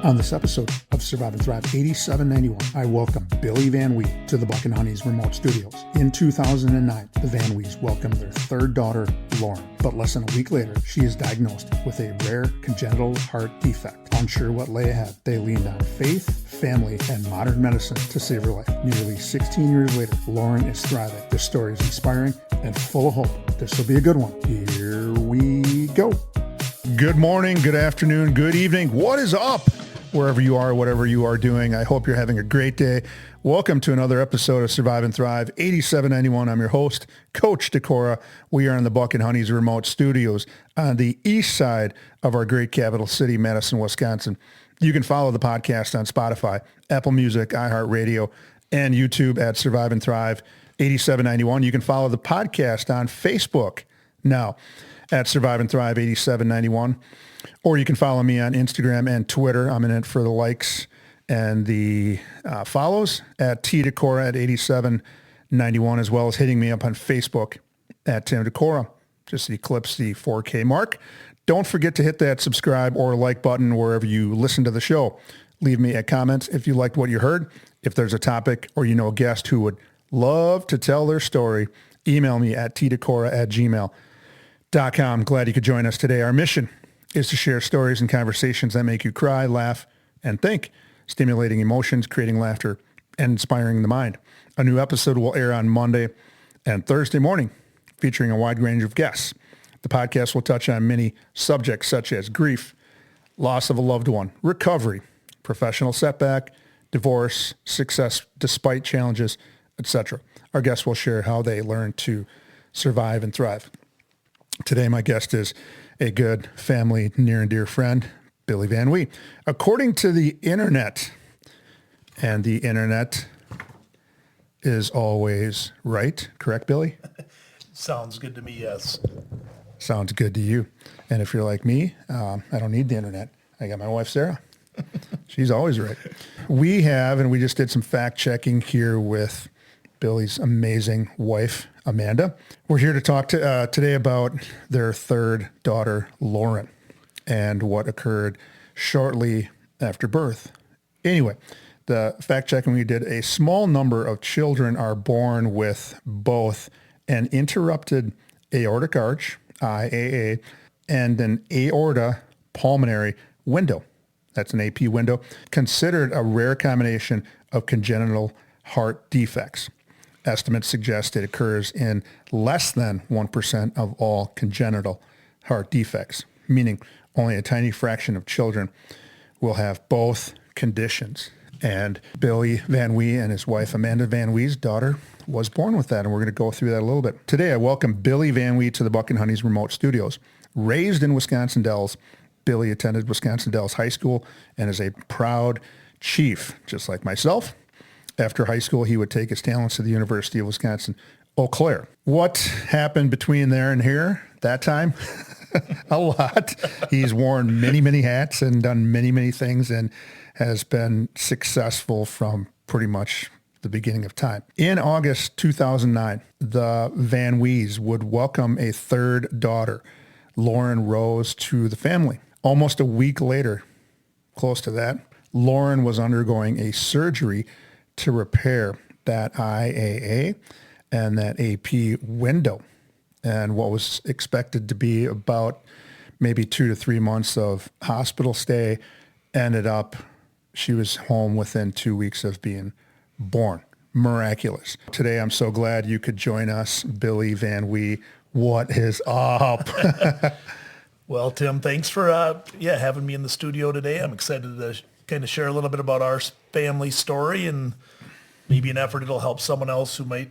On this episode of Survive and Thrive 8791, I welcome Billy Van Wie to the Buck and Honey's remote studios. In 2009, the Van Wies welcomed their third daughter, Lauren. But less than a week later, she is diagnosed with a rare congenital heart defect. Unsure what lay ahead, they leaned on faith, family, and modern medicine to save her life. Nearly 16 years later, Lauren is thriving. This story is inspiring and full of hope. This will be a good one. Here we go. Good morning, good afternoon, good evening. What is up? Wherever you are, whatever you are doing, I hope you're having a great day. Welcome to another episode of Survive and Thrive 8791. I'm your host, Coach Decora. We are in the Buck and Honey's remote studios on the east side of our great capital city, Madison, Wisconsin. You can follow the podcast on Spotify, Apple Music, iHeartRadio, and YouTube at Survive and Thrive 8791. You can follow the podcast on Facebook now at Survive and Thrive 8791. Or you can follow me on Instagram and Twitter. I'm in it for the likes and the follows at tdecora at 8791, as well as hitting me up on Facebook at Tim Decora. Just eclipse the 4K mark. Don't forget to hit that subscribe or like button wherever you listen to the show. Leave me a comment if you liked what you heard. If there's a topic or you know a guest who would love to tell their story, email me at tdecora@gmail.com. Glad you could join us today. Our mission is to share stories and conversations that make you cry, laugh, and think, stimulating emotions, creating laughter, and inspiring the mind. A new episode will air on Monday and Thursday morning, featuring a wide range of guests. The podcast will touch on many subjects such as grief, loss of a loved one, recovery, professional setback, divorce, success despite challenges, etc. Our guests will share how they learn to survive and thrive. Today, my guest is a good family, near and dear friend, Billy Van Wie. According to the internet, and the internet is always right, correct, Billy? Sounds good to me, yes. Sounds good to you. And if you're like me, I don't need the internet. I got my wife, Sarah. She's always right. We just did some fact checking here with Billy's amazing wife, Amanda. We're here to talk today about their third daughter, Lauren, and what occurred shortly after birth. Anyway, the fact checking we did, a small number of children are born with both an interrupted aortic arch, IAA, and an aortopulmonary window. That's an AP window, considered a rare combination of congenital heart defects. Estimates suggest it occurs in less than 1% of all congenital heart defects, meaning only a tiny fraction of children will have both conditions. And Billy Van Wie and his wife, Amanda Van Wie's daughter, was born with that, and we're going to go through that a little bit. Today, I welcome Billy Van Wie to the Buck and Honey's remote studios. Raised in Wisconsin Dells, Billy attended Wisconsin Dells High School and is a proud chief, just like myself. After high school, he would take his talents to the University of Wisconsin-Eau Claire. What happened between there and here that time? A lot. He's worn many, many hats and done many, many things and has been successful from pretty much the beginning of time. In August 2009, the Van Wies would welcome a third daughter, Lauren Rose, to the family. Almost a week later, close to that, Lauren was undergoing a surgery to repair that IAA and that AP window. And what was expected to be about maybe 2 to 3 months of hospital stay ended up, she was home within 2 weeks of being born. Miraculous. Today, I'm so glad you could join us, Billy Van Wie. What is up? Well, Tim, thanks for having me in the studio today. I'm excited to kind of share a little bit about our family story and maybe an effort it'll help someone else who might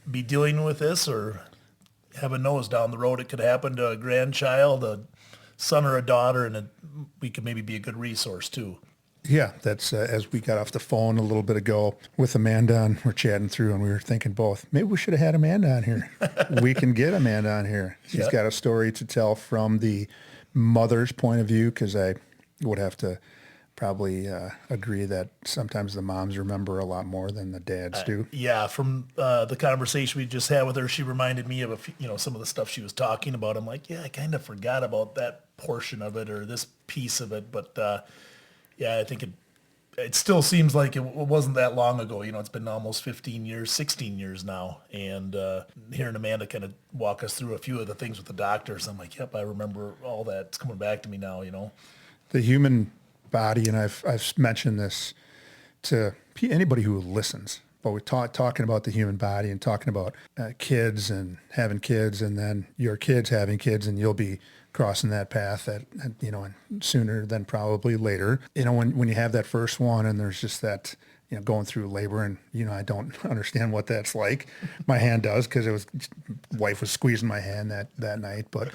be dealing with this, or heaven knows down the road it could happen to a grandchild, a son or a daughter, and we could maybe be a good resource too. Yeah, that's as we got off the phone a little bit ago with Amanda, and we're chatting through, and we were thinking both, maybe we should have had Amanda on here. We can get Amanda on here. She's got a story to tell from the mother's point of view, because I would have to probably agree that sometimes the moms remember a lot more than the dads do. Yeah, from the conversation we just had with her, she reminded me of some of the stuff she was talking about. I'm like, yeah, I kind of forgot about that portion of it or this piece of it, but yeah, I think it still seems like it wasn't that long ago. It's been almost 15 years, 16 years now. And hearing Amanda kind of walk us through a few of the things with the doctors, I'm like, yep, I remember all that. It's coming back to me now. The human body, and I've mentioned this to anybody who listens, but we're talking about the human body and talking about kids and having kids, and then your kids having kids, and you'll be crossing that path and sooner than probably later. When you have that first one and there's just that, going through labor, and, I don't understand what that's like. My hand does, because wife was squeezing my hand that night, but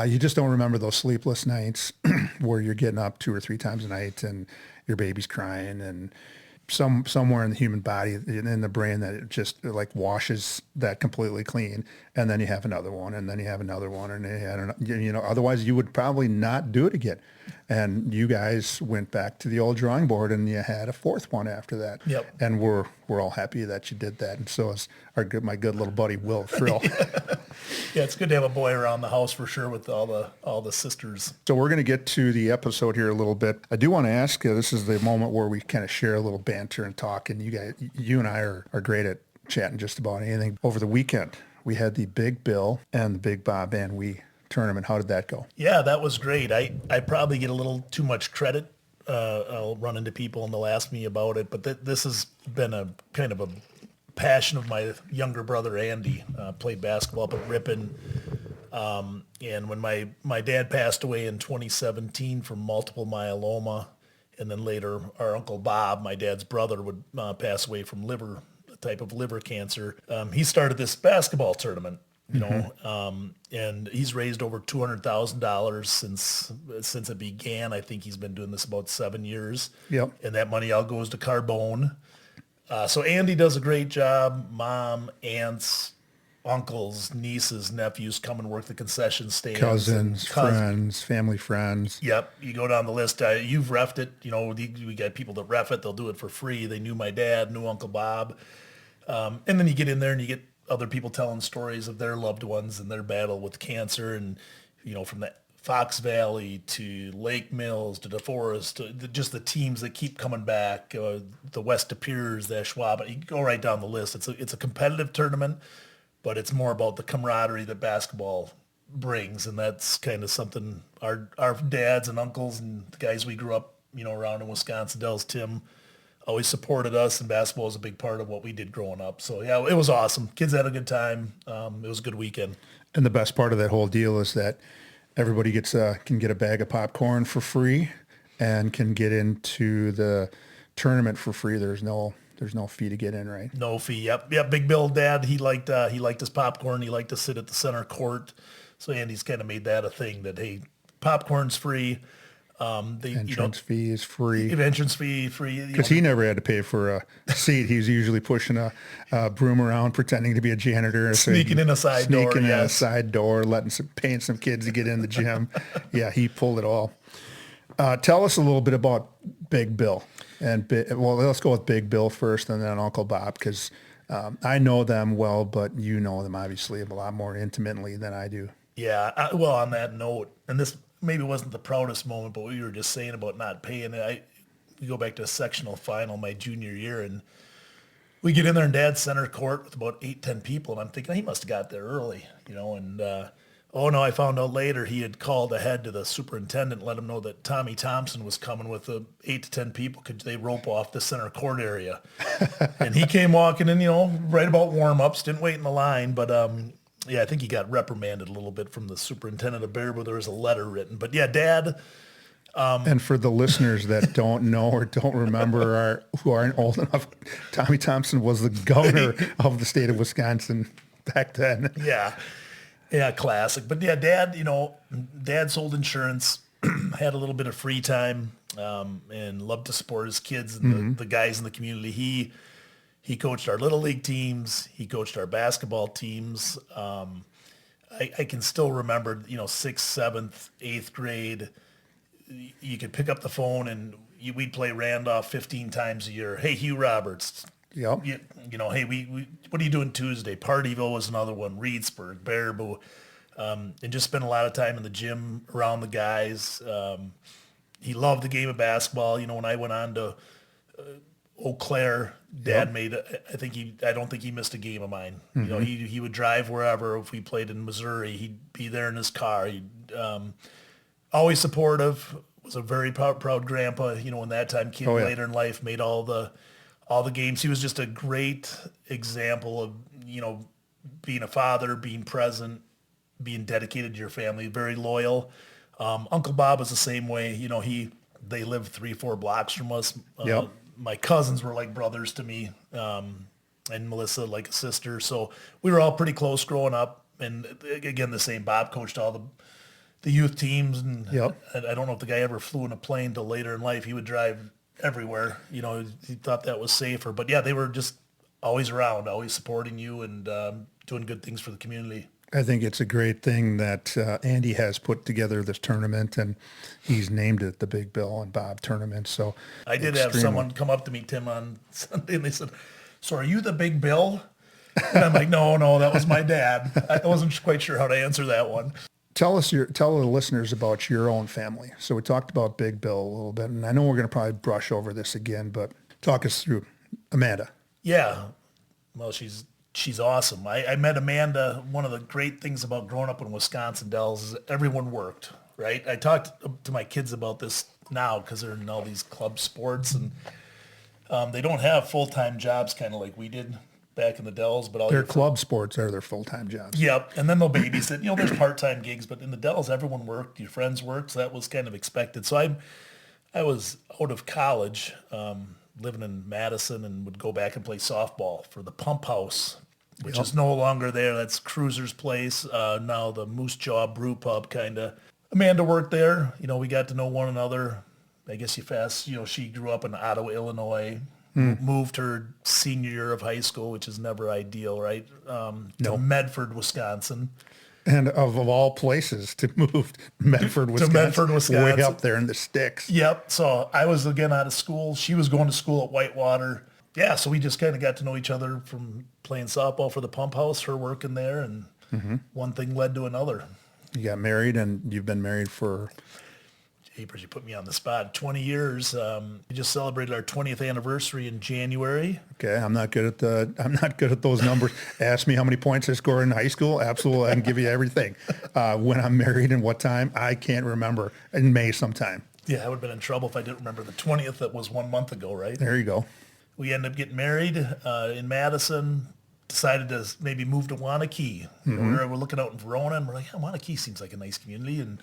you just don't remember those sleepless nights where you're getting up 2 or 3 times a night and your baby's crying, and somewhere in the human body, in the brain, that it just like washes that completely clean, and then you have another one, and then you have another one, and otherwise you would probably not do it again. And you guys went back to the old drawing board, and you had a fourth one after that. Yep. And we're all happy that you did that, and so is my good little buddy Will Frill. Yeah, it's good to have a boy around the house for sure with all the sisters. So we're going to get to the episode here a little bit. I do want to ask you, this is the moment where we kind of share a little banter and talk, and you and I are great at chatting just about anything. Over the weekend, we had the Big Bill and the Big Bob Van Wie tournament. How did that go? Yeah, that was great. I probably get a little too much credit. I'll run into people and they'll ask me about it, but this has been a kind of a passion of my younger brother Andy. Played basketball up at Ripon, and when my dad passed away in 2017 from multiple myeloma, and then later our Uncle Bob, my dad's brother, would pass away from a type of liver cancer. He started this basketball tournament, and he's raised over $200,000 since it began. I think he's been doing this about 7 years. Yep. And that money all goes to Carbone. So Andy does a great job. Mom, aunts, uncles, nieces, nephews come and work the concession stands. Cousins, friends, family friends. Yep. You go down the list. You've reffed it. We got people that ref it. They'll do it for free. They knew my dad, knew Uncle Bob. And then you get in there and you get other people telling stories of their loved ones and their battle with cancer, and from the Fox Valley to Lake Mills to DeForest to just the teams that keep coming back, the West De Pures, the Ashwaubenon. You go right down the list. It's a competitive tournament, but it's more about the camaraderie that basketball brings, and that's kind of something our dads and uncles and the guys we grew up around in Wisconsin, Dells, Tim, always supported us, and basketball was a big part of what we did growing up. So yeah, it was awesome. Kids had a good time. It was a good weekend. And the best part of that whole deal is that everybody can get a bag of popcorn for free and can get into the tournament for free. There's no fee to get in, right? No fee. Yep. Big Bill Dad, he liked his popcorn. He liked to sit at the center court. So Andy's kind of made that a thing that, hey, popcorn's free. Entrance fee is free. Entrance fee free. Because he never had to pay for a seat. He's usually pushing a broom around, pretending to be a janitor. Sneaking in a side door. Sneaking in a side door, paying some kids to get in the gym. Yeah, he pulled it all. Tell us a little bit about Big Bill. Let's go with Big Bill first, and then Uncle Bob, because I know them well, but you know them obviously a lot more intimately than I do. Yeah. On that note, and this maybe wasn't the proudest moment, but what you were just saying about not paying it. We go back to a sectional final my junior year, and we get in there in Dad's center court with about 8-10 people, and I'm thinking he must have got there early, and oh no, I found out later he had called ahead to the superintendent and let him know that Tommy Thompson was coming with the 8 to 10 people. Could they rope off the center court area? And he came walking in, right about warm-ups, didn't wait in the line, but yeah, I think he got reprimanded a little bit from the superintendent of Bearable. There was a letter written. But yeah, Dad. And for the listeners that don't know or don't remember who aren't old enough, Tommy Thompson was the governor of the state of Wisconsin back then. Yeah, classic. But yeah, Dad sold insurance, had a little bit of free time, and loved to support his kids and the guys in the community. He coached our little league teams. He coached our basketball teams. I can still remember, 6th, 7th, 8th grade. You could pick up the phone and we'd play Randolph 15 times a year. Hey, Hugh Roberts. Yep. Hey, what are you doing Tuesday? Partyville was another one. Reedsburg, Baraboo. And just spent a lot of time in the gym around the guys. he loved the game of basketball. When I went on to Eau Claire, Dad made, I don't think he missed a game of mine. He would drive wherever. If we played in Missouri, he'd be there in his car. He'd always supportive, was a very proud grandpa. When that time came later in life, made all the games. He was just a great example of, being a father, being present, being dedicated to your family, very loyal. Uncle Bob was the same way. They lived 3-4 blocks from us. My cousins were like brothers to me, and Melissa like a sister. So we were all pretty close growing up. And again, the same. Bob coached all the youth teams, and I don't know if the guy ever flew in a plane till later in life. He would drive everywhere. He thought that was safer. But yeah, they were just always around, always supporting you and doing good things for the community. I think it's a great thing that Andy has put together this tournament, and he's named it the Big Bill and Bob Tournament. So I did have someone come up to me, Tim, on Sunday, and they said, "So are you the Big Bill?" And I'm like, no, that was my dad. I wasn't quite sure how to answer that one. Tell the listeners about your own family. So we talked about Big Bill a little bit, and I know we're going to probably brush over this again, but talk us through Amanda. Yeah. Well, she's awesome. I met Amanda. One of the great things about growing up in Wisconsin Dells is everyone worked, right? I talked to my kids about this now because they're in all these club sports, and they don't have full-time jobs kind of like we did back in the Dells. But their club sports are their full-time jobs. Yep. And then they'll babysit. There's part-time gigs, but in the Dells, everyone worked. Your friends worked, so that was kind of expected. So I was out of college, living in Madison, and would go back and play softball for the Pump House, which is no longer there. That's Cruiser's place. Now the Moose Jaw Brew Pub kind of. Amanda worked there. We got to know one another. I guess she grew up in Ottawa, Illinois, moved her senior year of high school, which is never ideal, right? To Medford, Wisconsin. And of all places to move Medford, Wisconsin, way up there in the sticks. Yep. So I was again out of school. She was going to school at Whitewater. Yeah, so we just kind of got to know each other from playing softball for the Pump House, her working there, and one thing led to another. You got married, and you've been married for... Jeepers, you put me on the spot. 20 years. We just celebrated our 20th anniversary in January. Okay, I'm not good at those numbers. Ask me how many points I scored in high school. Absolutely, I can give you everything. When I'm married and what time, I can't remember. In May sometime. Yeah, I would have been in trouble if I didn't remember the 20th. That was 1 month ago, right? There you go. We ended up getting married in Madison. Decided to maybe move to Wanakee. We're looking out in Verona, and we're like, Wanakee seems like a nice community, and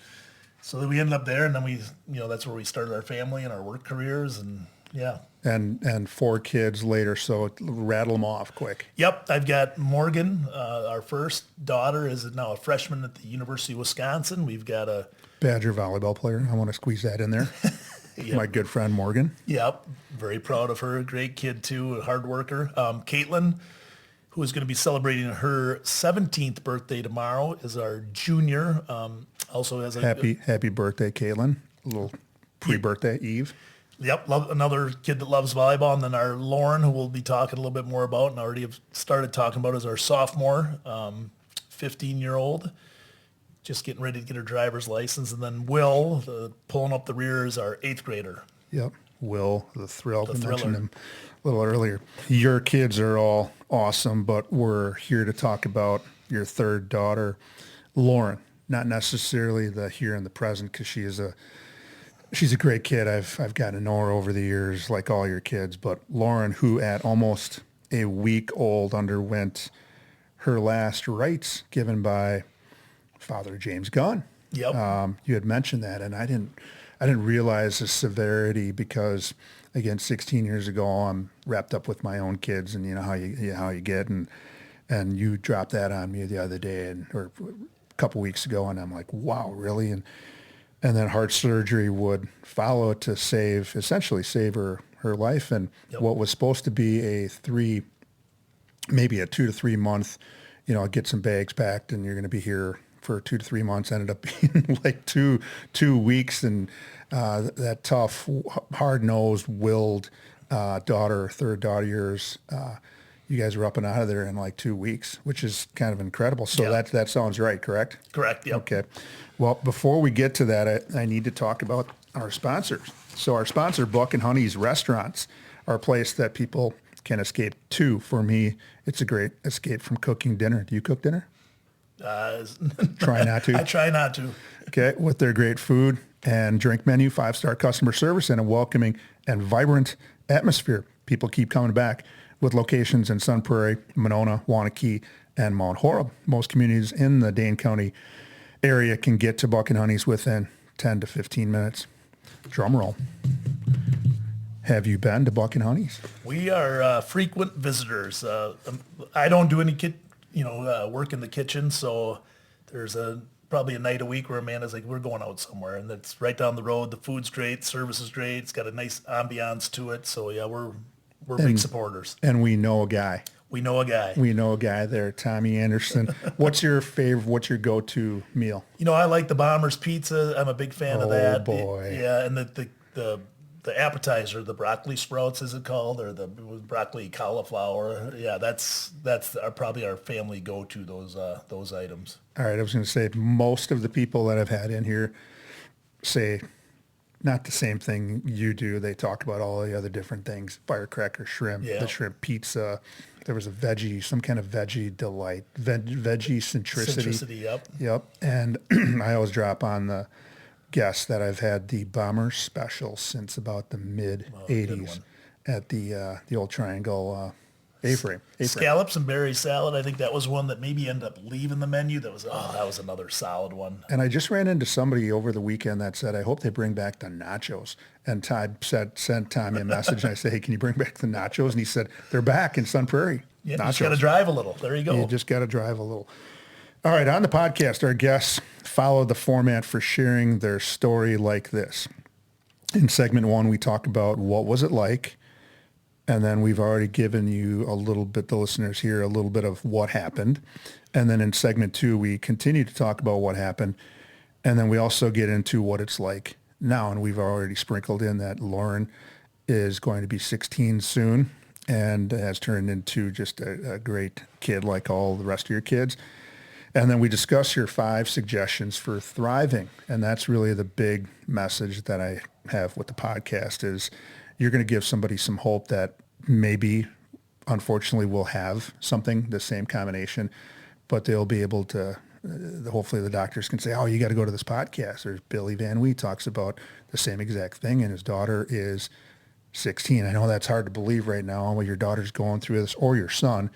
so then we ended up there, and then we, that's where we started our family and our work careers, and yeah. And 4 kids later, so rattle them off quick. Yep, I've got Morgan, our first daughter, is now a freshman at the University of Wisconsin. We've got a Badger volleyball player. I want to squeeze that in there. My good friend Morgan. Yep, very proud of her. Great kid too, a hard worker. Caitlin, who is going to be celebrating her 17th birthday tomorrow, is our junior. Also has a happy birthday, Caitlin. A little pre-birthday Eve. Yep, another kid that loves volleyball. And then our Lauren, who we'll be talking a little bit more about and already have started talking about, is our sophomore, 15-year-old, just getting ready to get her driver's license. And then Will, pulling up the rear, is our 8th grader. Yep, Will, the thrill. I mentioned him a little earlier. Your kids are all awesome, but we're here to talk about your third daughter, Lauren. Not necessarily the here and the present, because she's a great kid. I've gotten to know her over the years, like all your kids. But Lauren, who at almost a week old underwent her last rites given by Father James Gunn. Yep. You had mentioned that, and I didn't realize the severity because, again, 16 years ago, I'm wrapped up with my own kids, and how you get, and you dropped that on me the other day, or a couple weeks ago, and I'm like, wow, really? And then heart surgery would follow to essentially save her life, and what was supposed to be maybe a 2 to 3 month, get some bags packed, and you're going to be here for 2 to 3 months, ended up being like two weeks, and that tough, hard-nosed, willed third daughter of yours, you guys were up and out of there in like 2 weeks, which is kind of incredible. So Yeah. that sounds right, correct? Correct. Yep. Okay. Well, before we get to that, I need to talk about our sponsors. So our sponsor, Buck and Honey's Restaurants, are a place that people can escape to. For me, it's a great escape from cooking dinner. Do you cook dinner? Try not to. I try not to. Okay. With their great food and drink menu, 5-star customer service, and a welcoming and vibrant atmosphere. People keep coming back with locations in Sun Prairie, Monona, Wanakee, and Mount Horeb. Most communities in the Dane County area can get to Buck and Honey's within 10 to 15 minutes. Drum roll. Have you been to Buck and Honey's? We are frequent visitors. I don't do any work in the kitchen, so there's probably a night a week where Amanda's like, we're going out somewhere, and it's right down the road. The food's great, service is great. It's got a nice ambiance to it. So yeah, we're big supporters. And we know a guy. We know a guy. We know a guy there, Tommy Anderson. What's your favorite? What's your go-to meal? I like the Bomber's Pizza. I'm a big fan of that. Oh boy. Yeah, and the appetizer, the broccoli sprouts, is it called, or the broccoli cauliflower? Yeah, that's probably our family go-to, those items. All right, I was going to say most of the people that I've had in here say not the same thing you do. They talk about all the other different things: firecracker shrimp, the shrimp pizza. There was some kind of veggie delight, veggie centricity. Centricity, yep. Yep. And I always drop on the guess that I've had the Bomber Special since about the mid '80s at the old Triangle A-frame. Scallops and berry salad. I think that was one that maybe ended up leaving the menu. That was another solid one. And I just ran into somebody over the weekend that said, I hope they bring back the nachos. And Todd sent Tommy a message, and I said, hey, can you bring back the nachos? And he said, they're back in Sun Prairie. Yeah, you just got to drive a little. There you go. You just got to drive a little. All right, on the podcast, our guests follow the format for sharing their story like this. In segment 1, we talk about what was it like, and then we've already given you a little bit, the listeners here, a little bit of what happened. And then in segment 2, we continue to talk about what happened, and then we also get into what it's like now. And we've already sprinkled in that Lauren is going to be 16 soon and has turned into just a great kid like all the rest of your kids. And then we discuss your 5 suggestions for thriving. And that's really the big message that I have with the podcast is you're going to give somebody some hope that maybe, unfortunately, will have something, the same combination, but they'll be able to, hopefully the doctors can say, oh, you got to go to this podcast. Or Billy Van Wie talks about the same exact thing, and his daughter is 16. I know that's hard to believe right now, when your daughter's going through this, or your son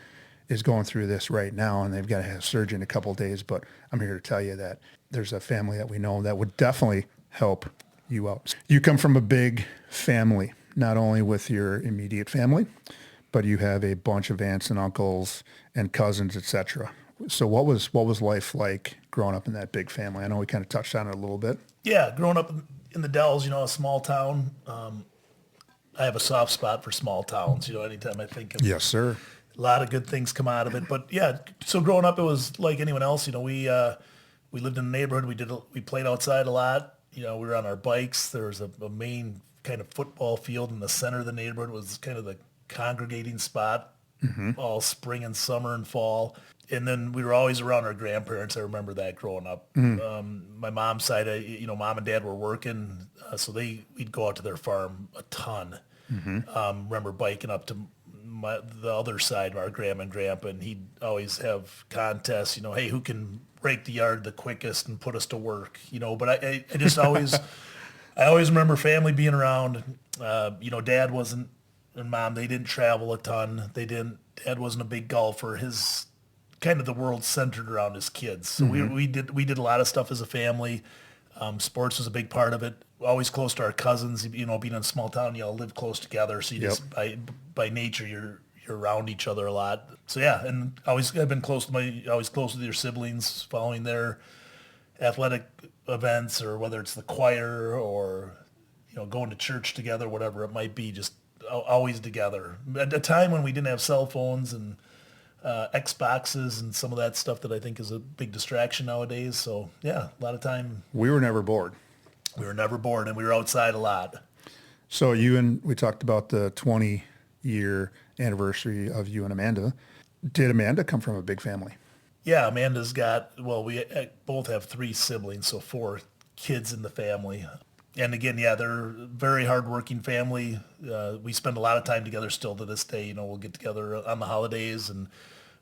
is going through this right now, and they've got to have surgery in a couple of days. But I'm here to tell you that there's a family that we know that would definitely help you out. You come from a big family, not only with your immediate family, but you have a bunch of aunts and uncles and cousins, etc. So what was life like growing up in that big family? I know we kind of touched on it a little bit. Yeah, growing up in the Dells, a small town. I have a soft spot for small towns. Anytime I think of Yes, sir. a lot of good things come out of it. But yeah, so growing up, it was like anyone else. We lived in a neighborhood. We played outside a lot. We were on our bikes. There was a main kind of football field in the center of the neighborhood. It was kind of the congregating spot all spring and summer and fall. And then we were always around our grandparents. I remember that growing up. My mom's side, mom and dad were working, so we'd go out to their farm a ton. Remember biking up to the other side, our grandma and grandpa, and he'd always have contests, hey, who can rake the yard the quickest and put us to work, but I just always, I always remember family being around. Dad wasn't, and mom, they didn't travel a ton. Dad wasn't a big golfer. His kind of the world centered around his kids. So we did a lot of stuff as a family. Sports was a big part of it. Always close to our cousins, being in a small town, you all live close together. So you just, by nature, you're around each other a lot. So yeah, and I've been close with your siblings, following their athletic events, or whether it's the choir or, going to church together, whatever it might be, just always together. At a time when we didn't have cell phones and Xboxes and some of that stuff that I think is a big distraction nowadays. So yeah, a lot of time. We were never bored. We were never bored, and we were outside a lot. So we talked about the 20 year anniversary of you and Amanda. Did Amanda come from a big family? Yeah, Amanda's got, well, we both have 3 siblings, so 4 kids in the family. And again, yeah, they're a very hardworking family. We spend a lot of time together still to this day. We'll get together on the holidays and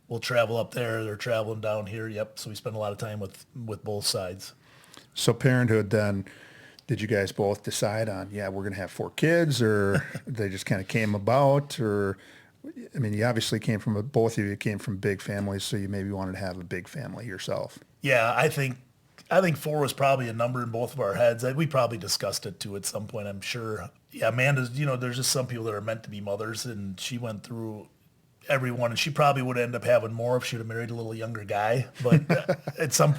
we'll travel up there. They're traveling down here. Yep. So we spend a lot of time with both sides. So parenthood then, did you guys both decide on, yeah, we're going to have 4 kids, or they just kind of came about? Or, I mean, you obviously both of you came from big families, so you maybe wanted to have a big family yourself. Yeah, I think 4 was probably a number in both of our heads. We probably discussed it too at some point, I'm sure. Yeah, Amanda's, there's just some people that are meant to be mothers, and she went through everyone, and she probably would end up having more if she would have married a little younger guy. But at some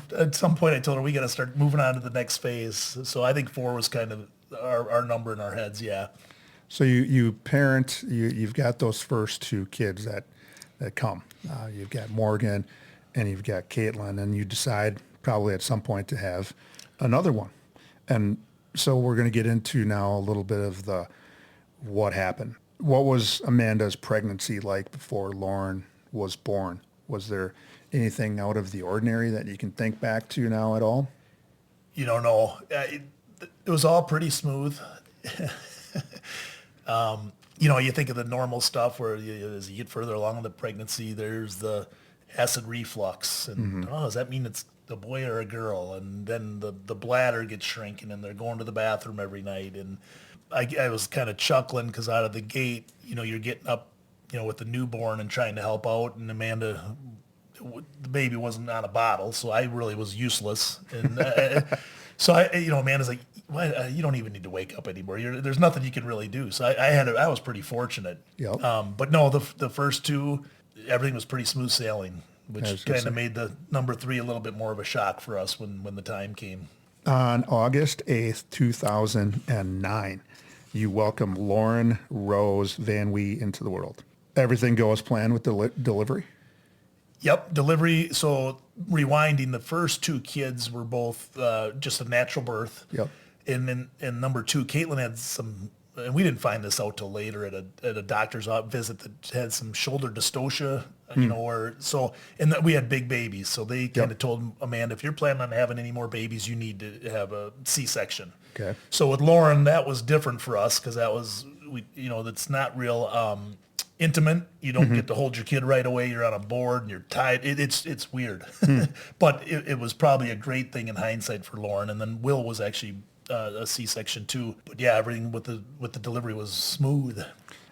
point, I told her we got to start moving on to the next phase. So I think 4 was kind of our number in our heads. Yeah. So you parent, you've got those first 2 kids that come. You've got Morgan and you've got Caitlin, and you decide probably at some point to have another one. And so we're going to get into now a little bit of what happened. What was Amanda's pregnancy like before Lauren was born? Was there anything out of the ordinary that you can think back to now at all? No. It was all pretty smooth. You think of the normal stuff where as you get further along in the pregnancy, there's the acid reflux. And, does that mean it's a boy or a girl? And then the bladder gets shrinking and they're going to the bathroom every night. And I was kind of chuckling because out of the gate, you're getting up, with the newborn and trying to help out. And Amanda, the baby wasn't on a bottle, so I really was useless. And so Amanda's like, "What? You don't even need to wake up anymore. There's nothing you can really do." So I was pretty fortunate. Yep. But no, the first 2, everything was pretty smooth sailing, which kind of made the number 3 a little bit more of a shock for us when the time came. On August 8th, 2009, you welcome Lauren Rose Van Wie into the world. Everything goes planned with delivery? Yep, delivery. So rewinding, the first 2 kids were both just a natural birth. Yep. And then number 2, Caitlin had some, and we didn't find this out till later at a doctor's visit, that had some shoulder dystocia, and that we had big babies. So they kind of told Amanda, if you're planning on having any more babies, you need to have a C-section. Okay. So with Lauren, that was different for us because that's not real intimate. You don't get to hold your kid right away. You're on a board and you're tied. It's weird, but it was probably a great thing in hindsight for Lauren. And then Will was actually a C-section too. But yeah, everything with the delivery was smooth.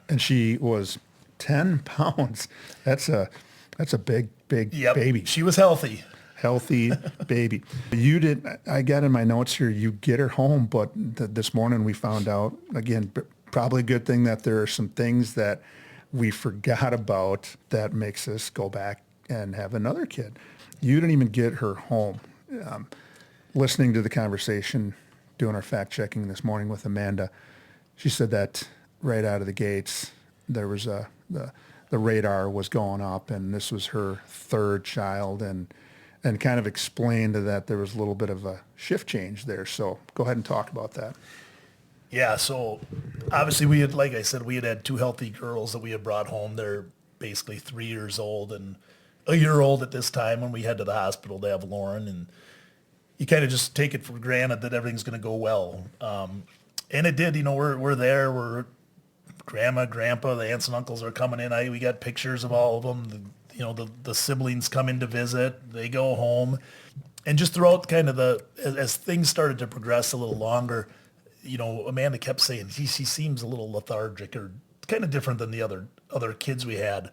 And she was 10 pounds. That's a big baby. She was healthy. Healthy baby. I got in my notes here, you get her home, but this morning we found out, again, probably a good thing that there are some things that we forgot about that makes us go back and have another kid. You didn't even get her home. Listening to the conversation, doing our fact checking this morning with Amanda, she said that right out of the gates, there was the radar was going up, and this was her 3rd child, and kind of explained that there was a little bit of a shift change there. So go ahead and talk about that. Yeah, so obviously we had 2 healthy girls that we had brought home. They're basically 3 years old and a year old at this time when we head to the hospital to have Lauren, and you kind of just take it for granted that everything's going to go well. And it did. We're there. We're grandma, grandpa, the aunts and uncles are coming in. We got pictures of all of them. The siblings come in to visit. They go home. And just throughout kind of as things started to progress a little longer, Amanda kept saying she seems a little lethargic or kind of different than the other kids we had.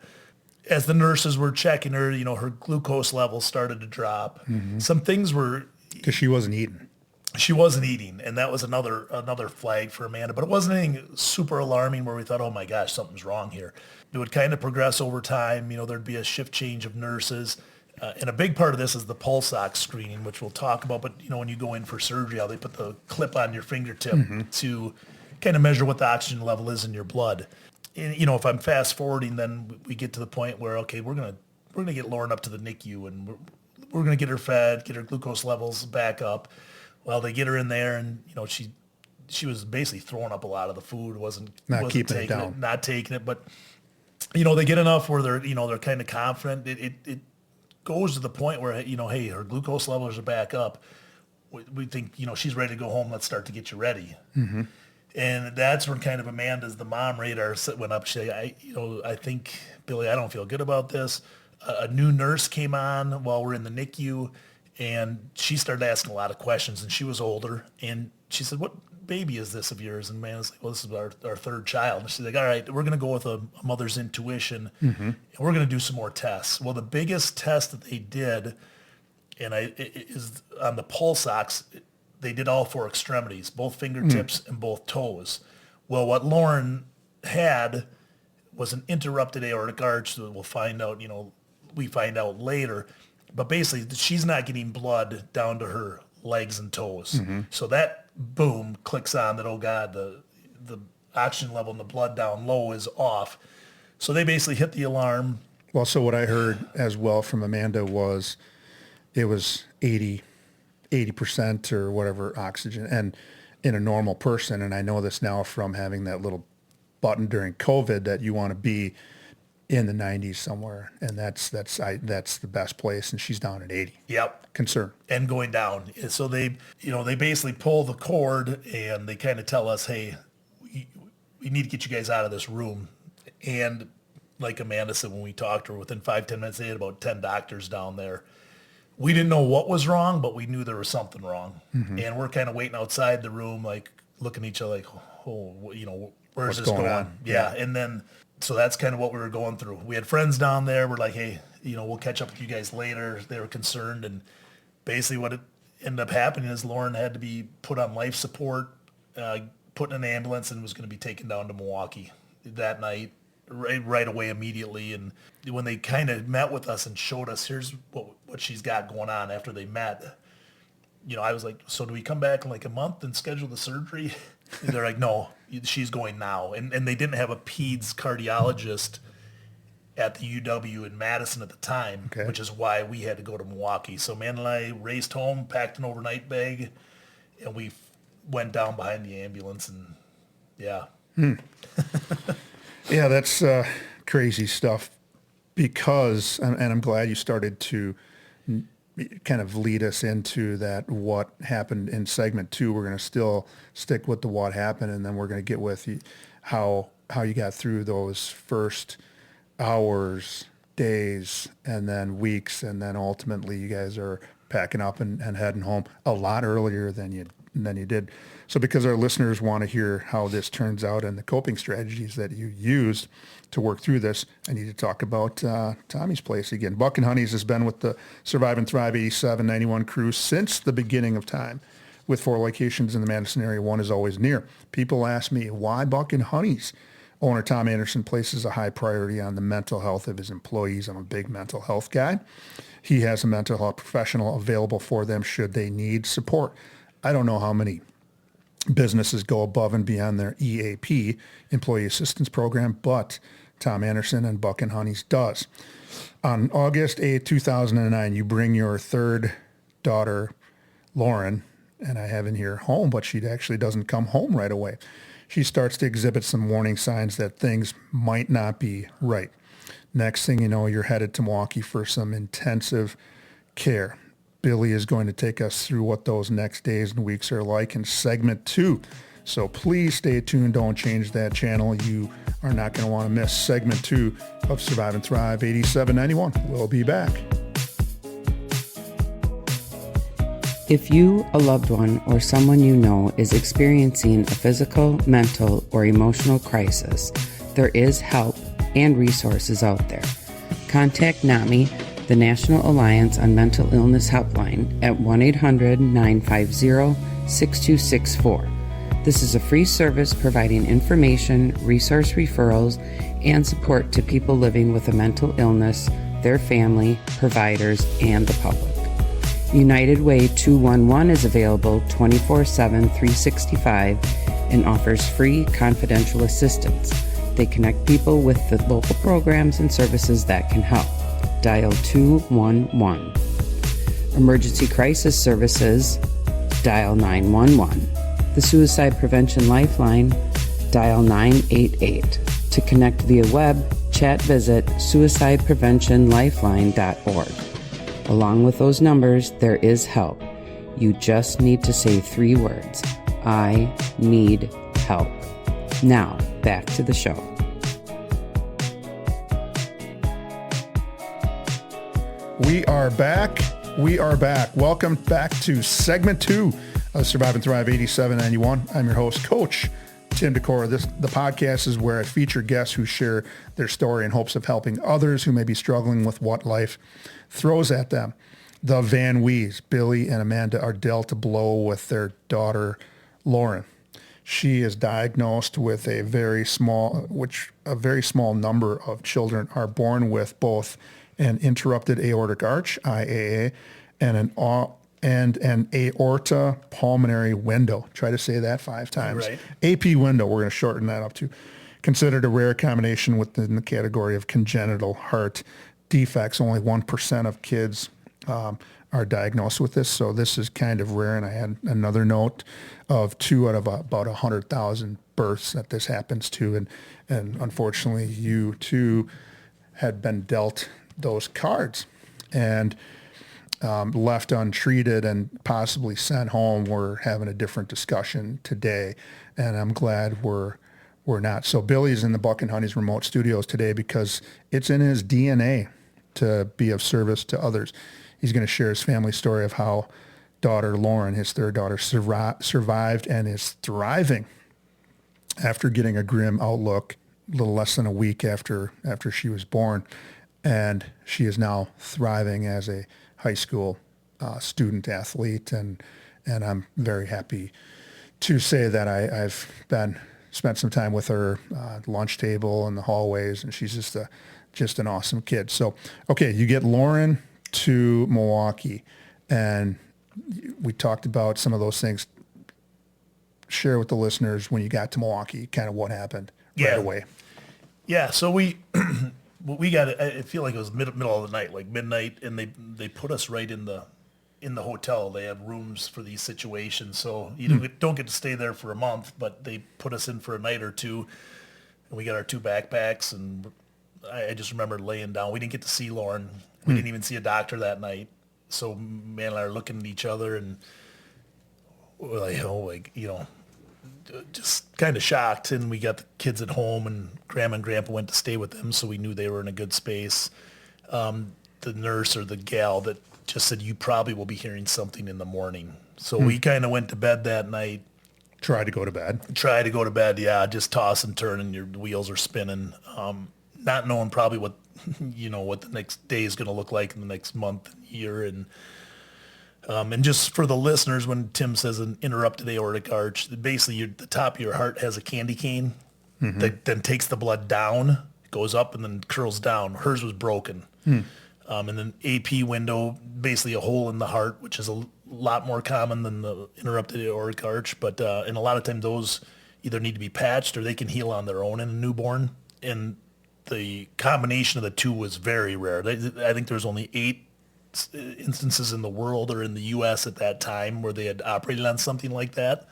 As the nurses were checking her, her glucose levels started to drop. Mm-hmm. Some things were... Because she wasn't eating. She wasn't eating, and that was another flag for Amanda. But it wasn't anything super alarming where we thought, oh my gosh, something's wrong here. It would kind of progress over time. There'd be a shift change of nurses. And a big part of this is the pulse ox screening, which we'll talk about. But, when you go in for surgery, how they put the clip on your fingertip to kind of measure what the oxygen level is in your blood. And, if I'm fast forwarding, then we get to the point where, okay, we're going to get Lauren up to the NICU, and we're going to get her fed, get her glucose levels back up. Well, they get her in there, and, she was basically throwing up a lot of the food, wasn't keeping it taking down. not taking it. But, they get enough where they're kind of confident. It goes to the point where, hey, her glucose levels are back up. We think, she's ready to go home. Let's start to get you ready. Mm-hmm. And that's when kind of Amanda's, the mom radar went up. She said, I think, Billy, I don't feel good about this. A new nurse came on while we're in the NICU, and she started asking a lot of questions, and she was older. And she said, what baby is this of yours? And Amanda's like, well, this is our third child. And she's like, all right, we're going to go with a mother's intuition, and we're going to do some more tests. Well, the biggest test that they did, and is on the pulse ox. They did all 4 extremities, both fingertips and both toes. Well, what Lauren had was an interrupted aortic arch that we'll find out, we find out later. But basically, she's not getting blood down to her legs and toes. So that, boom, clicks on that, oh God, the oxygen level in the blood down low is off. So they basically hit the alarm. Well, so what I heard as well from Amanda was it was 80% or whatever oxygen and in a normal person. And I know this now from having that little button during COVID that you want to be in the 90s somewhere. And that's the best place. And she's down at 80. Yep. Concern. And going down. So they basically pull the cord and they kind of tell us, hey, we need to get you guys out of this room. And like Amanda said, when we talked to her, within 5-10 minutes, they had about 10 doctors down there. We didn't know what was wrong, but we knew there was something wrong. And we're kind of waiting outside the room, like looking at each other like, where's this going on? Yeah. And then, so that's kind of what we were going through. We had friends down there. We're like, hey, we'll catch up with you guys later. They were concerned. And basically what it ended up happening is Lauren had to be put on life support, put in an ambulance, and was going to be taken down to Milwaukee that night. Right away, immediately. And when they kind of met with us and showed us, here's what she's got going on after they met, I was like, so do we come back in like a month and schedule the surgery? And they're like, no, she's going now. And they didn't have a peds cardiologist at the UW in Madison at the time, which is why we had to go to Milwaukee. So man and I raced home, packed an overnight bag, and we went down behind the ambulance. And yeah. Yeah, that's crazy stuff because, and I'm glad you started to kind of lead us into that, what happened in segment 2. We're going to still stick with the what happened, and then we're going to get with how you got through those first hours, days, and then weeks, and then ultimately you guys are packing up and heading home a lot earlier than you did. So because our listeners want to hear how this turns out and the coping strategies that you used to work through this, I need to talk about Tommy's place again. Buck and Honey's has been with the Survive and Thrive 8791 crew since the beginning of time. With 4 locations in the Madison area, 1 is always near. People ask me, why Buck and Honey's? Owner Tom Anderson places a high priority on the mental health of his employees. I'm a big mental health guy. He has a mental health professional available for them should they need support. I don't know how many businesses go above and beyond their EAP, Employee Assistance Program, but Tom Anderson and Buck and Honey's does. On August 8, 2009, you bring your third daughter, Lauren, and I have in here home, but she actually doesn't come home right away. She starts to exhibit some warning signs that things might not be right. Next thing you know, you're headed to Milwaukee for some intensive care. Billy is going to take us through what those next days and weeks are like in segment 2. So please stay tuned. Don't change that channel. You are not going to want to miss segment 2 of Survive and Thrive 8791. We'll be back. If you, a loved one, or someone you know is experiencing a physical, mental, or emotional crisis, there is help and resources out there. Contact NAMI, the National Alliance on Mental Illness Helpline, at 1-800-950-6264. This is a free service providing information, resource referrals, and support to people living with a mental illness, their family, providers, and the public. United Way 211 is available 24/7, 365 and offers free confidential assistance. They connect people with the local programs and services that can help. Dial 211. Emergency crisis services, dial 911. The Suicide Prevention Lifeline, dial 988. To connect via web, chat visit suicidepreventionlifeline.org. Along with those numbers, there is help. You just need to say 3 words. I need help. Now, back to the show. We are back. Welcome back to segment 2 of Survive and Thrive 8791. I'm your host, Coach Tim Decora. The podcast is where I feature guests who share their story in hopes of helping others who may be struggling with what life throws at them. The Van Wies, Billy and Amanda, are dealt a blow with their daughter, Lauren. She is diagnosed with a very small number of children are born with both an interrupted aortic arch, IAA, and an aortopulmonary window. Try to say that 5 times. Right. AP window, we're going to shorten that up to. Considered a rare combination within the category of congenital heart defects. Only 1% of kids are diagnosed with this, so this is kind of rare. And I had another note of 2 out of about 100,000 births that this happens to, and unfortunately, you too had been dealt those cards and left untreated and possibly sent home. We're having a different discussion today, and I'm glad we're not. So Billy's in the Buck and Honey's remote studios today because it's in his DNA to be of service to others. He's going to share his family story of how daughter Lauren, his third daughter, survived and is thriving after getting a grim outlook a little less than a week after she was born. And she is now thriving as a high school student athlete. And I'm very happy to say that I've spent some time with her at the lunch table and the hallways, and she's just an awesome kid. So, okay, you get Lauren to Milwaukee, and we talked about some of those things. Share with the listeners when you got to Milwaukee, kind of what happened right away. Yeah, so we got it. I feel like it was middle of the night, like midnight, and they put us right in the hotel. They have rooms for these situations, so you don't get to stay there for a month, but they put us in for a night or two, and we got our 2 backpacks, and I just remember laying down. We didn't get to see Lauren. We didn't even see a doctor that night. So man and I are looking at each other, and we're like, just kind of shocked. And we got the kids at home, and Grandma and Grandpa went to stay with them, so we knew they were in a good space. The nurse or the gal that just said, you probably will be hearing something in the morning. So we kind of went to bed that night. Try to go to bed, yeah, just toss and turn, and your wheels are spinning. Not knowing probably what the next day is going to look like in the next month, year. And just for the listeners, when Tim says an interrupted aortic arch, basically the top of your heart has a candy cane that then takes the blood down, goes up, and then curls down. Hers was broken. And then AP window, basically a hole in the heart, which is a lot more common than the interrupted aortic arch. But and a lot of times those either need to be patched or they can heal on their own in a newborn. And the combination of the two was very rare. I think there was only 8 instances in the world or in the U.S. at that time where they had operated on something like that.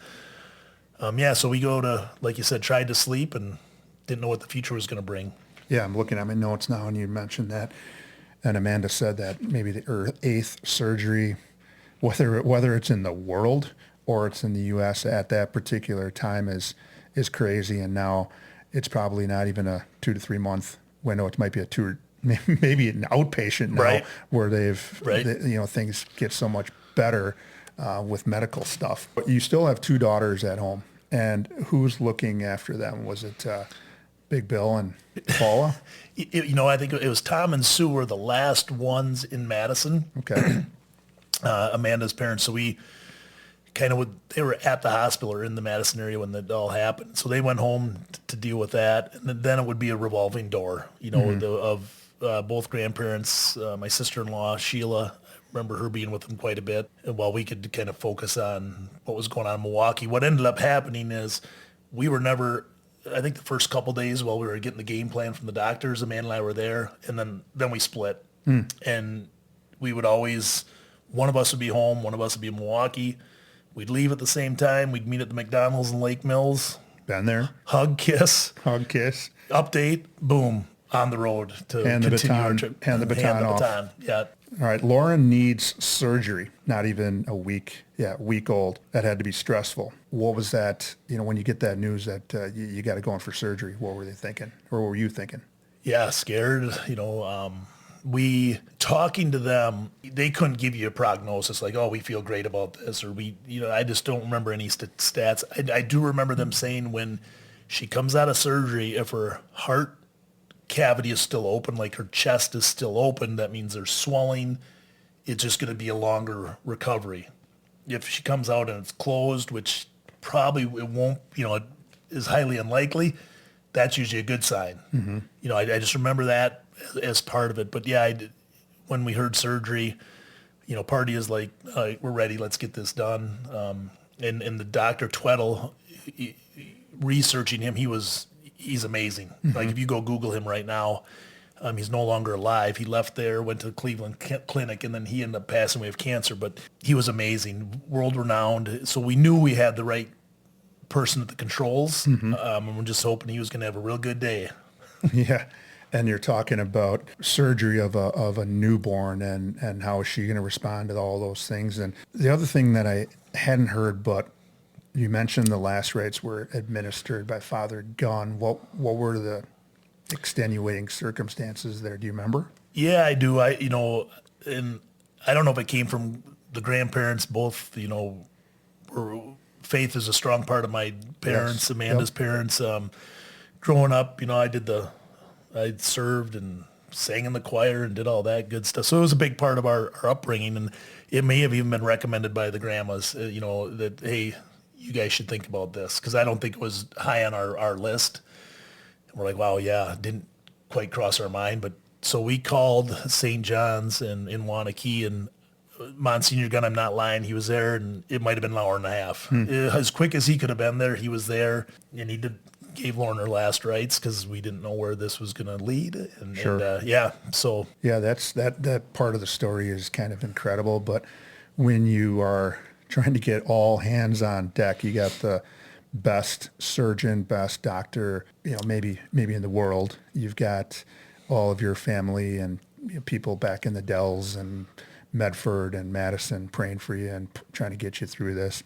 So we go to, like you said, tried to sleep and didn't know what the future was going to bring. Yeah, I'm looking at my notes now, and you mentioned that. And Amanda said that maybe the 8th surgery, whether it's in the world or it's in the U.S. at that particular time is crazy. And now it's probably not even a 2 to 3 month window. It might be maybe an outpatient now, where things get so much better with medical stuff. But you still have 2 daughters at home, and who's looking after them? Was it Big Bill and Paula? I think it was Tom and Sue were the last ones in Madison. Okay. Amanda's parents. So we they were at the hospital or in the Madison area when that all happened. So they went home to deal with that. And then it would be a revolving door, of both grandparents, my sister-in-law, Sheila. I remember her being with them quite a bit. And while we could kind of focus on what was going on in Milwaukee, what ended up happening is we were never, I think the first couple days while we were getting the game plan from the doctors, Amanda and I were there, and then we split. And we would always, one of us would be home, one of us would be in Milwaukee. We'd leave at the same time. We'd meet at the McDonald's in Lake Mills. Been there. Hug, kiss, Update, boom, on the road to hand the continue our baton, trip. hand the baton off. Yeah. All right, Lauren needs surgery. Not even a week old. That had to be stressful. What was that? When you get that news that you got to go in for surgery, what were they thinking, or what were you thinking? Yeah, scared. We talking to them, they couldn't give you a prognosis like, oh, we feel great about this, or I just don't remember any stats. I do remember them saying when she comes out of surgery, if her heart cavity is still open, like her chest is still open, that means there's swelling. It's just going to be a longer recovery. If she comes out and it's closed, which probably it won't, it is highly unlikely, that's usually a good sign. Mm-hmm. I just remember that as part of it. But yeah, when we heard surgery, Party is like, all right, we're ready. Let's get this done. And the Dr. Tweddle, researching him, he's amazing. Mm-hmm. Like if you go Google him right now, he's no longer alive. He left there, went to the Cleveland Clinic, and then he ended up passing away of cancer. But he was amazing, world renowned. So we knew we had the right person at the controls. Mm-hmm. And we're just hoping he was going to have a real good day. Yeah. And you're talking about surgery of a newborn and how is she going to respond to all those things. And the other thing that I hadn't heard, but you mentioned the lacerates were administered by Father Gunn. What were the extenuating circumstances there? Do you remember? Yeah, I do. And I don't know if it came from the grandparents, both, faith is a strong part of my parents, yes. Amanda's parents. Growing up, I served and sang in the choir and did all that good stuff. So it was a big part of our upbringing, and it may have even been recommended by the grandmas, that, hey, you guys should think about this, because I don't think it was high on our list. And we're like, wow, yeah, didn't quite cross our mind. But so we called St. John's in Wanakee, and Monsignor Gunn, I'm not lying, he was there, and it might have been an hour and a half. As quick as he could have been there, he was there, and he gave Lauren her last rites because we didn't know where this was going to lead. And, sure. That's that part of the story is kind of incredible. But when you are trying to get all hands on deck, you got the best surgeon, best doctor, maybe in the world. You've got all of your family and people back in the Dells and Medford and Madison praying for you and trying to get you through this.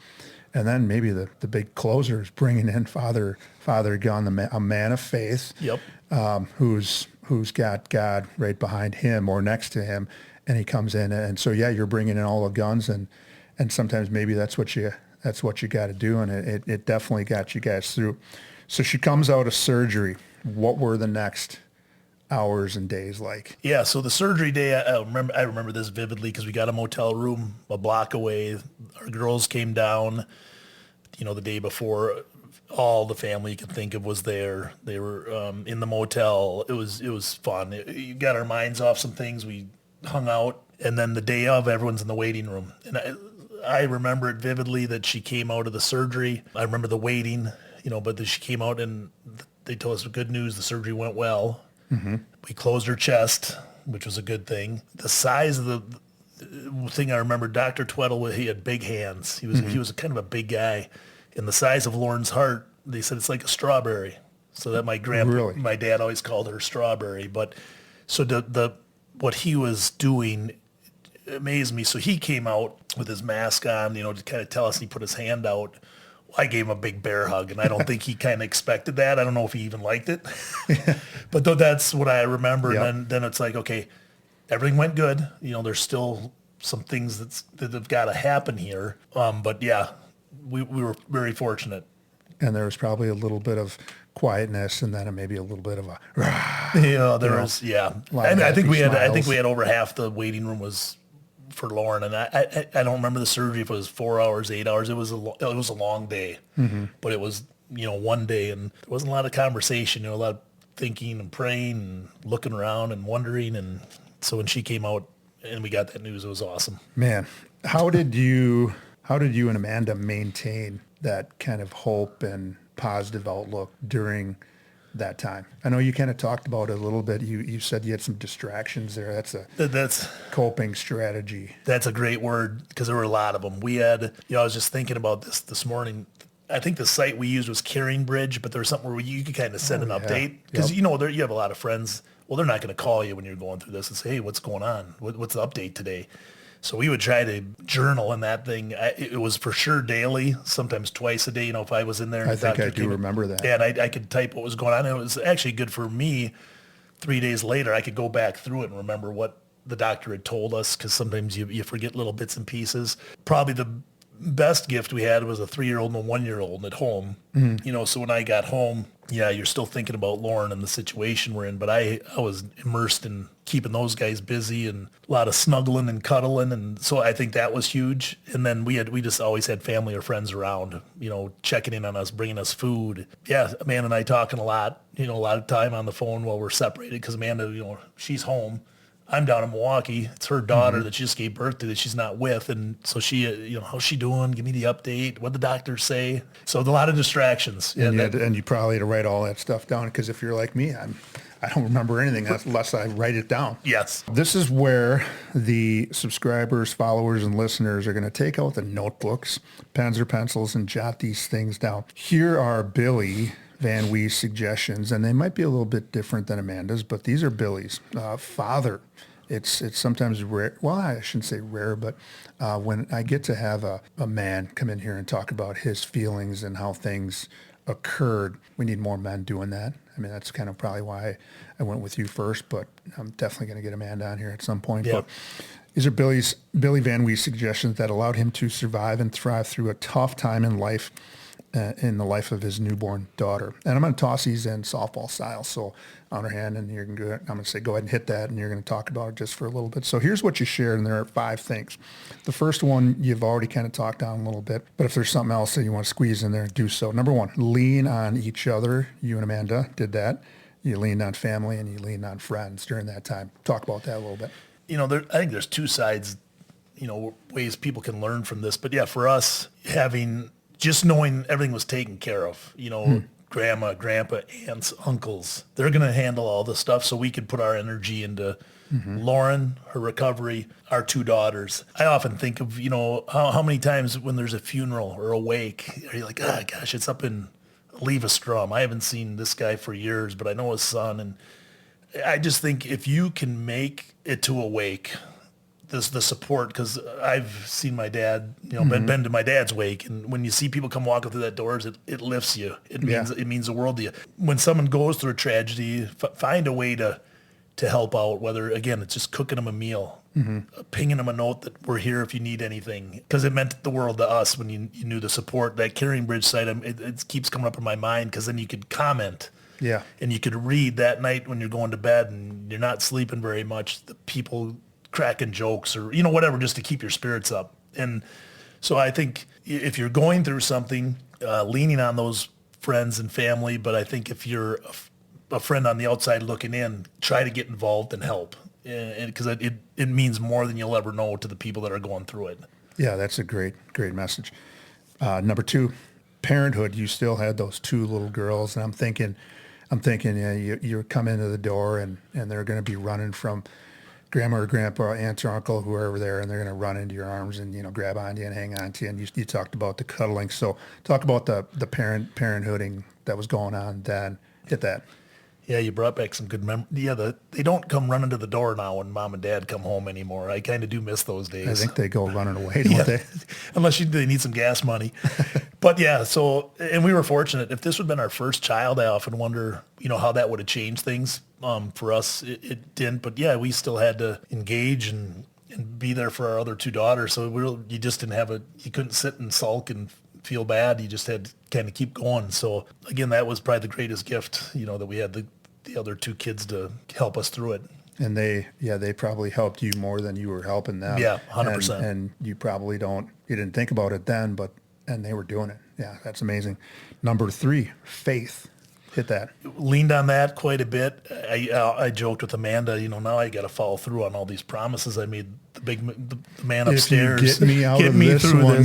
And then maybe the big closer is bringing in Father Gunn, a man of faith, yep. Who's got God right behind him or next to him, and he comes in, and so you're bringing in all the guns, and sometimes maybe that's what you got to do, and it definitely got you guys through. So she comes out of surgery. What were the next hours and days like? Yeah, so the surgery day, I remember this vividly because we got a motel room a block away. Our girls came down, the day before. All the family you could think of was there. They were in the motel. It was fun. You got our minds off some things. We hung out, and then the day of, everyone's in the waiting room. And I remember it vividly that she came out of the surgery. I remember the waiting, but she came out and they told us good news. The surgery went well. Mm-hmm. We closed her chest, which was a good thing. The size of the thing I remember, Dr. Tweddle, he had big hands. He was kind of a big guy. And the size of Lauren's heart, they said it's like a strawberry. So that my dad always called her strawberry. But so what he was doing amazed me. So he came out with his mask on, to kind of tell us, and he put his hand out. I gave him a big bear hug, and I don't think he kind of expected that. I don't know if he even liked it. But that's what I remember. Yep. And then it's like, okay, everything went good. There's still some things that have got to happen here. But yeah, we were very fortunate. And there was probably a little bit of quietness, and then maybe a little bit of a I think we had over half the waiting room was for Lauren, and I don't remember the surgery if it was 4 hours, 8 hours. It was a long day, mm-hmm. But it was one day, and there wasn't a lot of conversation. A lot of thinking and praying and looking around and wondering. And so when she came out and we got that news, it was awesome. Man, how did you and Amanda maintain that kind of hope and positive outlook during that time? I know you kind of talked about it a little bit. You said you had some distractions there. That's coping strategy. That's a great word because there were a lot of them. We had, I was just thinking about this morning. I think the site we used was Caring Bridge, but there was something where you could kind of send an update because, you have a lot of friends. Well, they're not going to call you when you're going through this and say, hey, what's going on? What's the update today? So we would try to journal in that thing. It was for sure daily, sometimes twice a day. If I was in there. I think I do remember that. Yeah, and I could type what was going on. And it was actually good for me. 3 days later, I could go back through it and remember what the doctor had told us because sometimes you forget little bits and pieces. Probably the best gift we had was a 3-year-old and a 1-year-old at home. Mm-hmm. So when I got home, you're still thinking about Lauren and the situation we're in, but I was immersed in keeping those guys busy and a lot of snuggling and cuddling. And so I think that was huge. And then we just always had family or friends around, checking in on us, bringing us food. Yeah. Amanda and I talking a lot of time on the phone while we're separated because Amanda, she's home. I'm down in Milwaukee. It's her daughter that she just gave birth to that she's not with. And so she, how's she doing? Give me the update. What did the doctor say? So a lot of distractions. And you probably had to write all that stuff down because if you're like me, I don't remember anything unless I write it down. Yes. This is where the subscribers, followers, and listeners are going to take out the notebooks, pens or pencils, and jot these things down. Here are Billy Van Wie's suggestions, and they might be a little bit different than Amanda's, but these are Billy's. Father, it's sometimes rare. Well, I shouldn't say rare, but when I get to have a man come in here and talk about his feelings and how things occurred, we need more men doing that. I mean, that's kind of probably why I went with you first, but I'm definitely going to get Amanda on here at some point. Yep. But these are Billy Van Wie's suggestions that allowed him to survive and thrive through a tough time in life, in the life of his newborn daughter. And I'm going to toss these in softball style. So on her hand, and I'm going to say, go ahead and hit that, and you're going to talk about it just for a little bit. So here's what you shared, and there are 5 things. The first one you've already kind of talked on a little bit, but if there's something else that you want to squeeze in there, do so. Number 1, lean on each other. You and Amanda did that. You leaned on family and you leaned on friends during that time. Talk about that a little bit. I think there's 2 sides, ways people can learn from this. But yeah, for us, just knowing everything was taken care of, grandma, grandpa, aunts, uncles, they're going to handle all this stuff so we could put our energy into Lauren, her recovery, our 2 daughters. I often think of, how many times when there's a funeral or a wake, are you like, oh, gosh, it's up in Leavestrom. I haven't seen this guy for years, but I know his son. And I just think if you can make it to a wake, the support, because I've seen my dad, been to my dad's wake, and when you see people come walking through that doors, it lifts you. It means the world to you. When someone goes through a tragedy, find a way to help out. Whether again it's just cooking them a meal, pinging them a note that we're here if you need anything, because it meant the world to us when you knew the support. That Caring Bridge site, it keeps coming up in my mind because then you could comment. Yeah, and you could read that night when you're going to bed and you're not sleeping very much. The people cracking jokes or, whatever, just to keep your spirits up. And so I think if you're going through something, leaning on those friends and family, but I think if you're a friend on the outside looking in, try to get involved and help. Because it means more than you'll ever know to the people that are going through it. Yeah, that's a great message. Number 2, parenthood. You still had those 2 little girls, and I'm thinking, you come into the door and they're going to be running from grandma or grandpa, aunt or uncle, whoever there, and they're going to run into your arms and, grab onto you and hang on to you. And you talked about the cuddling. So talk about the parenthooding that was going on then. Hit that. Yeah, you brought back some good memories. Yeah, they don't come running to the door now when mom and dad come home anymore. I kind of do miss those days. I think they go running away, don't they? Unless they need some gas money. But yeah, and we were fortunate. If this would have been our first child, I often wonder, how that would have changed things. For us, it didn't. But yeah, we still had to engage and be there for our other 2 daughters. So you just didn't you couldn't sit and sulk and feel bad. You just had to kind of keep going. So again, that was probably the greatest gift, that we had the other 2 kids to help us through it. And they probably helped you more than you were helping them. Yeah, 100%. And you probably you didn't think about it then, and they were doing it. Yeah, that's amazing. Number 3, faith. Hit that. Leaned on that quite a bit. I joked with Amanda, now I got to follow through on all these promises I made the man upstairs. If you get me out of this one,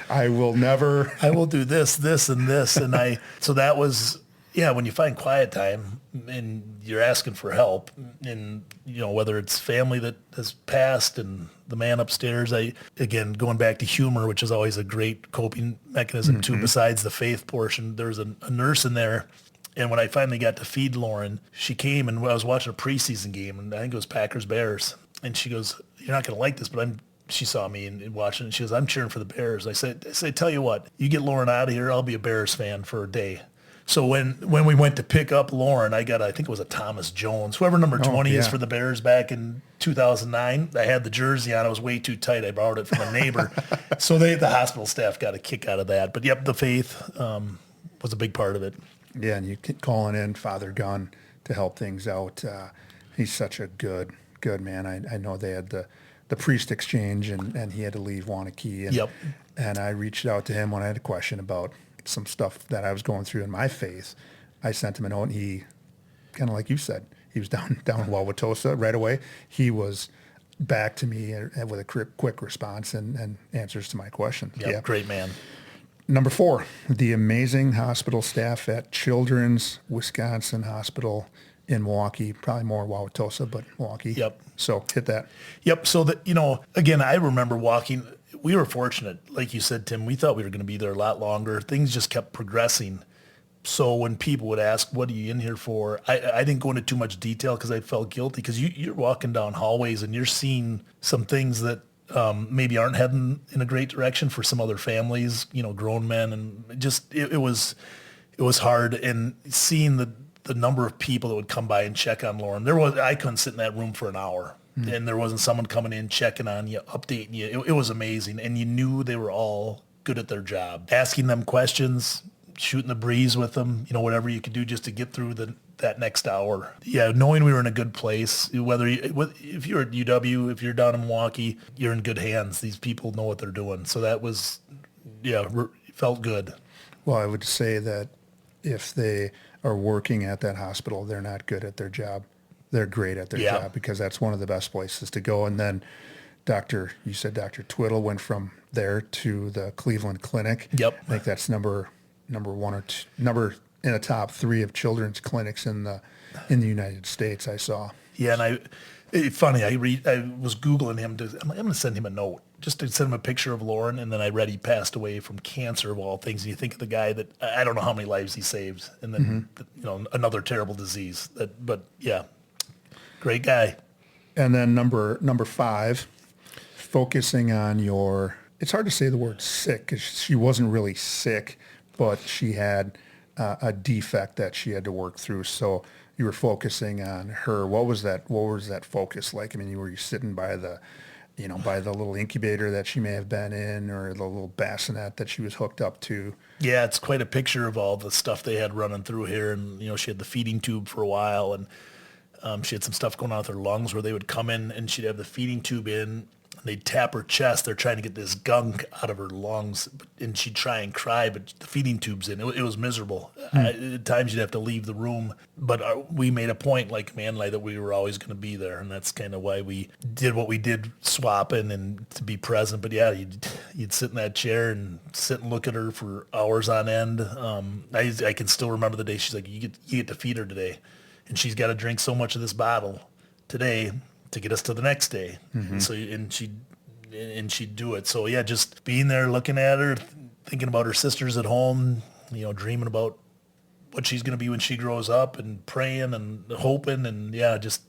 I will never. I will do this, and this. And so that was yeah, when you find quiet time and you're asking for help, and whether it's family that has passed and the man upstairs, again going back to humor, which is always a great coping mechanism too. Besides the faith portion, there's a nurse in there. And when I finally got to feed Lauren, she came and I was watching a preseason game, and I think it was Packers Bears, and she goes, "You're not going to like this, but she saw me and watching, and she goes, "I'm cheering for the Bears." I said, "Tell you what, you get Lauren out of here, I'll be a Bears fan for a day." So when we went to pick up Lauren, I think it was a Thomas Jones, whoever number 20 is for the Bears back in 2009. I had the jersey on. It was way too tight. I borrowed it from a neighbor. So the hospital staff got a kick out of that. But yep, the faith was a big part of it. Yeah, and you keep calling in Father Gunn to help things out. He's such a good man. I know they had the priest exchange, and he had to leave Wanakee. And I reached out to him when I had a question about some stuff that I was going through in my faith. I sent him a note, and he, kind of like you said, he was down in Wauwatosa right away. He was back to me with a quick response and answers to my question. Yep, great man. Number 4, the amazing hospital staff at Children's Wisconsin Hospital in Milwaukee, probably more Wauwatosa, but Milwaukee. Yep. So hit that. Yep. So again, I remember walking. We were fortunate, like you said, Tim. We thought we were going to be there a lot longer. Things just kept progressing. So when people would ask, "What are you in here for?" I didn't go into too much detail because I felt guilty, because you're walking down hallways and you're seeing some things that maybe aren't heading in a great direction for some other families, grown men, and just it was hard. And seeing the number of people that would come by and check on Lauren, I couldn't sit in that room for an hour. And there wasn't someone coming in, checking on you, updating you. It was amazing. And you knew they were all good at their job. Asking them questions, shooting the breeze with them, whatever you could do just to get through that next hour. Yeah, knowing we were in a good place, if you're at UW, if you're down in Milwaukee, you're in good hands. These people know what they're doing. So that was, felt good. Well, I would say that if they are working at that hospital, they're not good at their job. They're great at their job, because that's one of the best places to go. And then you said Dr. Twiddle went from there to the Cleveland Clinic. Yep. I think that's number 1 or 2, number in the top 3 of children's clinics in the United States, I saw. Yeah, and it's funny, I was Googling him. I'm going to send him a note, just to send him a picture of Lauren, and then I read he passed away from cancer, of all things. And you think of the guy that, I don't know how many lives he saved, and then another terrible disease. But yeah, great guy. And then number 5, focusing on it's hard to say the word sick, because she wasn't really sick, but she had a defect that she had to work through. So you were focusing on her. What was that focus like? I mean, were you sitting by the little incubator that she may have been in, or the little bassinet that she was hooked up to? Yeah, it's quite a picture of all the stuff they had running through here. And, she had the feeding tube for a while, and she had some stuff going on with her lungs where they would come in and she'd have the feeding tube in. They'd tap her chest. They're trying to get this gunk out of her lungs, and she'd try and cry, but the feeding tube's in. It was miserable. At times you'd have to leave the room, but we made a point, like Manley, that we were always going to be there, and that's kind of why we did what we did, swapping and to be present. But yeah, you'd sit in that chair and sit and look at her for hours on end. I can still remember the day she's like, you get to feed her today, and she's got to drink so much of this bottle today to get us to the next day. And so, and she'd do it. So yeah, just being there, looking at her, thinking about her sisters at home, dreaming about what she's going to be when she grows up, and praying and hoping, and yeah, just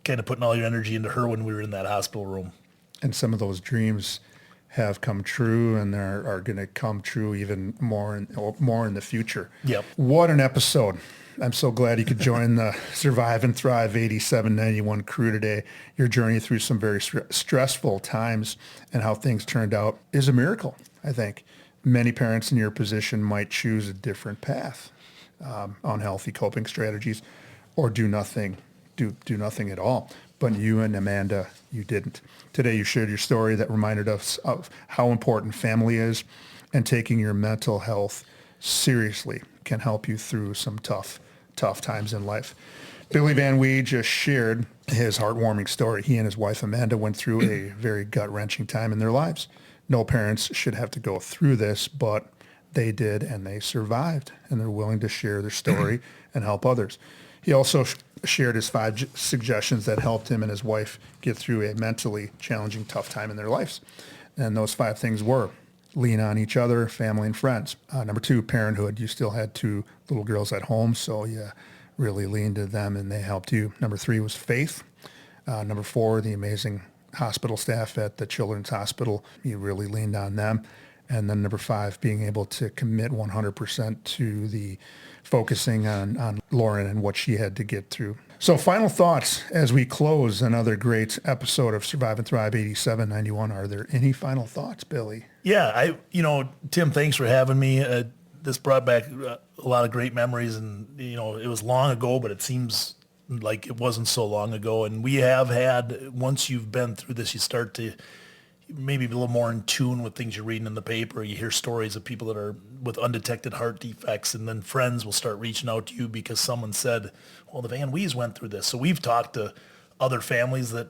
kind of putting all your energy into her when we were in that hospital room. And some of those dreams have come true, and are going to come true even more in the future. Yep. What an episode. I'm so glad you could join the Survive and Thrive 8791 crew today. Your journey through some very stressful times and how things turned out is a miracle, I think. Many parents in your position might choose a different path, unhealthy coping strategies, or do nothing at all. But you and Amanda, you didn't. Today you shared your story that reminded us of how important family is, and taking your mental health seriously can help you through some tough times in life. Billy Van Wie just shared his heartwarming story. He and his wife Amanda went through a very gut-wrenching time in their lives. No parents should have to go through this, but they did, and they survived, and they're willing to share their story and help others. He also shared his 5 suggestions that helped him and his wife get through a mentally challenging, tough time in their lives. And those 5 things were: lean on each other, family and friends. Number 2, parenthood. You still had 2 little girls at home, so you really leaned to them and they helped you. Number 3 was faith. Number 4, the amazing hospital staff at the Children's Hospital. You really leaned on them. And then number 5, being able to commit 100% to the focusing on Lauren and what she had to get through. So final thoughts as we close another great episode of Survive and Thrive 8791. Are there any final thoughts, Billy? Yeah, Tim, thanks for having me. This brought back a lot of great memories, and, it was long ago, but it seems like it wasn't so long ago. And we have had, once you've been through this, you start to maybe be a little more in tune with things you're reading in the paper. You hear stories of people that are with undetected heart defects, and then friends will start reaching out to you because someone said, well, the Van Wies went through this. So we've talked to other families that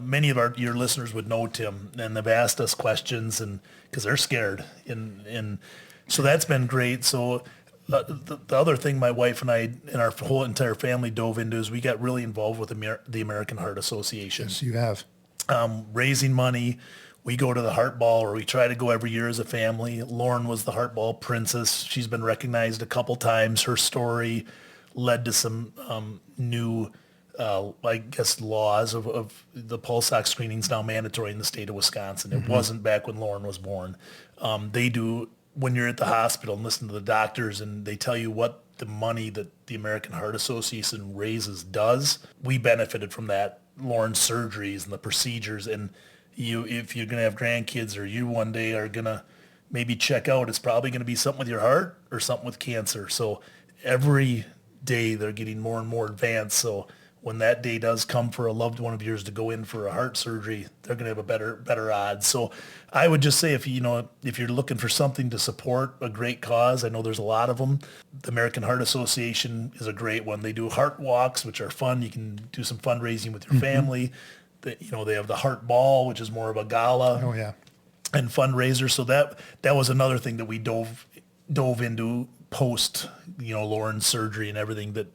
many of your listeners would know, Tim, and they've asked us questions, and because they're scared. And so that's been great. So the other thing my wife and I and our whole entire family dove into is we got really involved with the American Heart Association. Yes, you have. Raising money. We go to the Heart Ball, or we try to go every year as a family. Lauren was the Heart Ball princess. She's been recognized a couple times. Her story led to some new, laws of the pulse ox screenings now mandatory in the state of Wisconsin. It wasn't back when Lauren was born. They do, when you're at the hospital and listen to the doctors and they tell you what the money that the American Heart Association raises does, we benefited from that. Lauren's surgeries and the procedures, and if you're going to have grandkids, or you one day are going to maybe check out, it's probably going to be something with your heart or something with cancer. So every day they're getting more and more advanced. So when that day does come for a loved one of yours to go in for a heart surgery, they're going to have a better odds. So I would just say, if you're looking for something to support a great cause, I know there's a lot of them. The American Heart Association is a great one. They do heart walks, which are fun. You can do some fundraising with your family. They have the Heart Ball, which is more of a gala. Oh yeah. And fundraiser. So that was another thing that we dove into post, Lauren's surgery and everything. That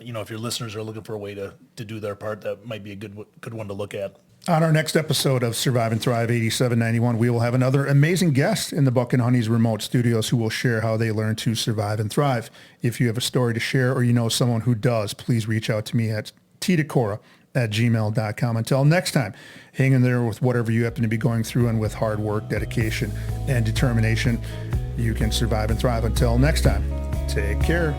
if your listeners are looking for a way to do their part, that might be a good one to look at. On our next episode of Survive and Thrive 8791, we will have another amazing guest in the Buck and Honey's remote studios who will share how they learn to survive and thrive. If you have a story to share, or you know someone who does, please reach out to me at tdecora@gmail.com. Until next time, hang in there with whatever you happen to be going through, and with hard work, dedication, and determination, you can survive and thrive. Until next time, take care.